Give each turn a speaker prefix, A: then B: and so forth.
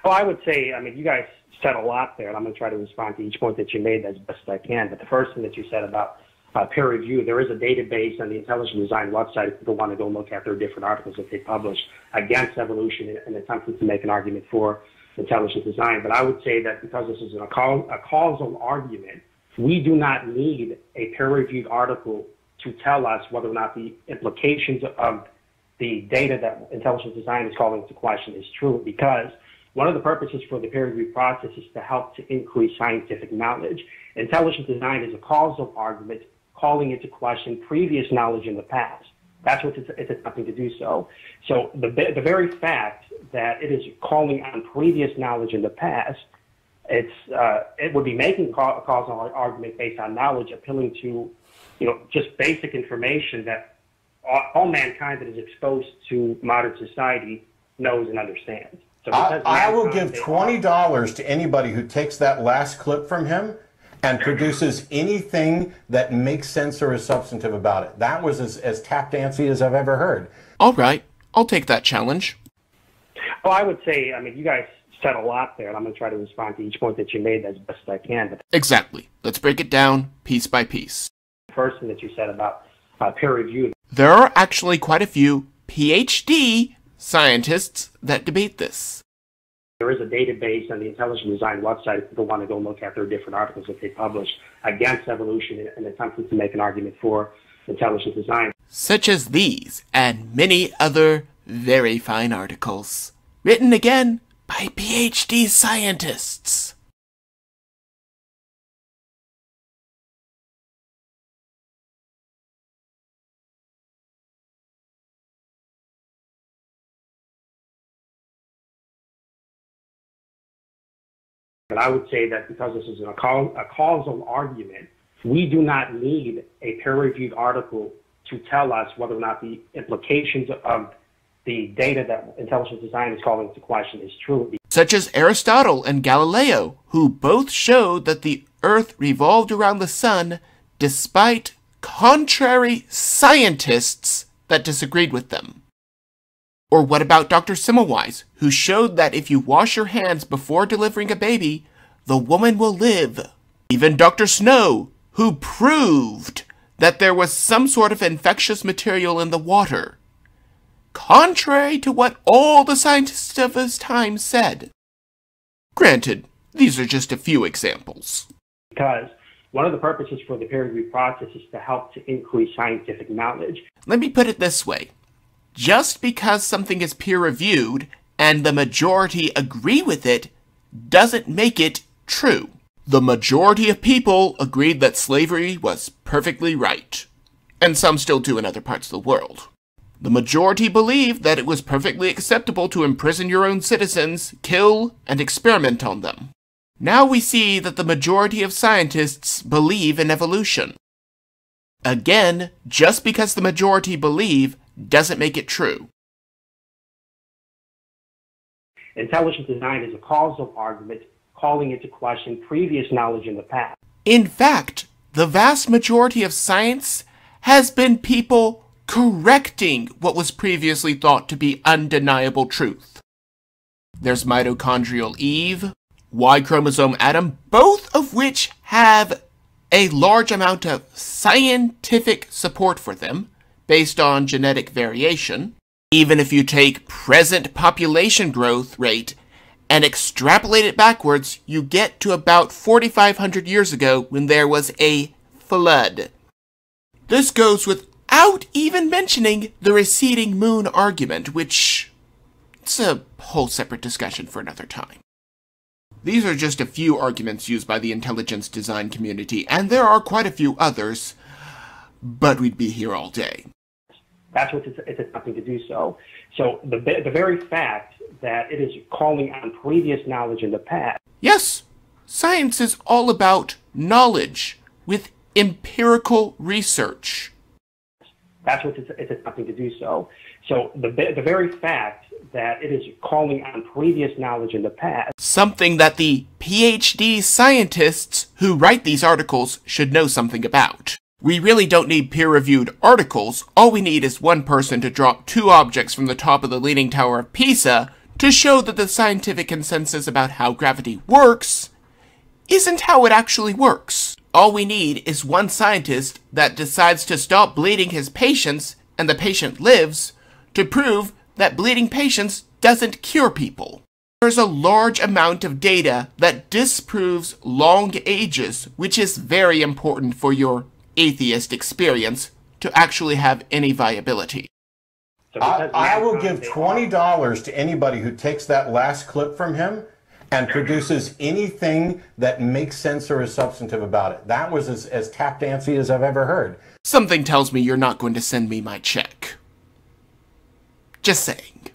A: Well, I would say, I mean, you guys said a lot there, and I'm going to try to respond to each point that you made as best I can. But the first thing that you said about peer review, there is a database on the Intelligent Design website if people want to go look at their different articles that they publish against evolution and attempting to make an argument for intelligent design. But I would say that because this is a causal argument, we do not need a peer-reviewed article to tell us whether or not the implications of the data that intelligent design is calling into question is true, because one of the purposes for the peer review process is to help to increase scientific knowledge. Intelligent design is a causal argument calling into question previous knowledge in the past. That's what it's attempting to do so. So the very fact that it is calling on previous knowledge in the past, it would be making a causal argument based on knowledge, appealing to, just basic information that all mankind that is exposed to modern society knows and understands. So
B: I will give $20 to anybody who takes that last clip from him and produces anything that makes sense or is substantive about it. That was as tap dancey as I've ever heard.
C: All right, I'll take that challenge.
A: Well, I would say, I mean, you guys said a lot there, and I'm going to try to respond to each point that you made as best I can. But
C: exactly. Let's break it down piece by piece.
A: The first thing that you said about peer review.
C: There are actually quite a few PhD scientists that debate this.
A: There is a database on the Intelligent Design website if people want to go look at their different articles that they publish against evolution and attempting to make an argument for intelligent design.
C: Such as these and many other very fine articles, written again by PhD scientists.
A: But I would say that because this is a causal argument, we do not need a peer-reviewed article to tell us whether or not the implications of the data that intelligent design is calling into question is true.
C: Such as Aristotle and Galileo, who both showed that the Earth revolved around the sun despite contrary scientists that disagreed with them. Or what about Dr. Semmelweis, who showed that if you wash your hands before delivering a baby, the woman will live. Even Dr. Snow, who proved that there was some sort of infectious material in the water, contrary to what all the scientists of his time said. Granted, these are just a few examples.
A: Because one of the purposes for the peer review process is to help to increase scientific knowledge.
C: Let me put it this way. Just because something is peer-reviewed and the majority agree with it doesn't make it true. The majority of people agreed that slavery was perfectly right, and some still do in other parts of the world. The majority believed that it was perfectly acceptable to imprison your own citizens, kill, and experiment on them. Now we see that the majority of scientists believe in evolution. Again, just because the majority believe doesn't make it true.
A: Intelligent design is a causal argument calling into question previous knowledge in the past.
C: In fact, the vast majority of science has been people correcting what was previously thought to be undeniable truth. There's mitochondrial Eve, Y chromosome Adam, both of which have a large amount of scientific support for them, based on genetic variation. Even if you take present population growth rate and extrapolate it backwards, you get to about 4,500 years ago when there was a flood. This goes without even mentioning the receding moon argument, which it's a whole separate discussion for another time. These are just a few arguments used by the intelligence design community, and there are quite a few others, but we'd be here all day.
A: That's what it's attempting to do so. So the very fact that it is calling on previous knowledge in the past.
C: Yes, science is all about knowledge with empirical research.
A: That's what it's attempting to do so. So the very fact that it is calling on previous knowledge in the past.
C: Something that the PhD scientists who write these articles should know something about. We really don't need peer-reviewed articles. All we need is one person to drop 2 objects from the top of the Leaning Tower of Pisa to show that the scientific consensus about how gravity works isn't how it actually works. All we need is one scientist that decides to stop bleeding his patients and the patient lives to prove that bleeding patients doesn't cure people. There's a large amount of data that disproves long ages, which is very important for your atheist experience to actually have any viability.
A: So
B: I will give $20 to anybody who takes that last clip from him and produces anything that makes sense or is substantive about it. That was as tap dancey as I've ever heard.
C: Something tells me you're not going to send me my check. Just saying.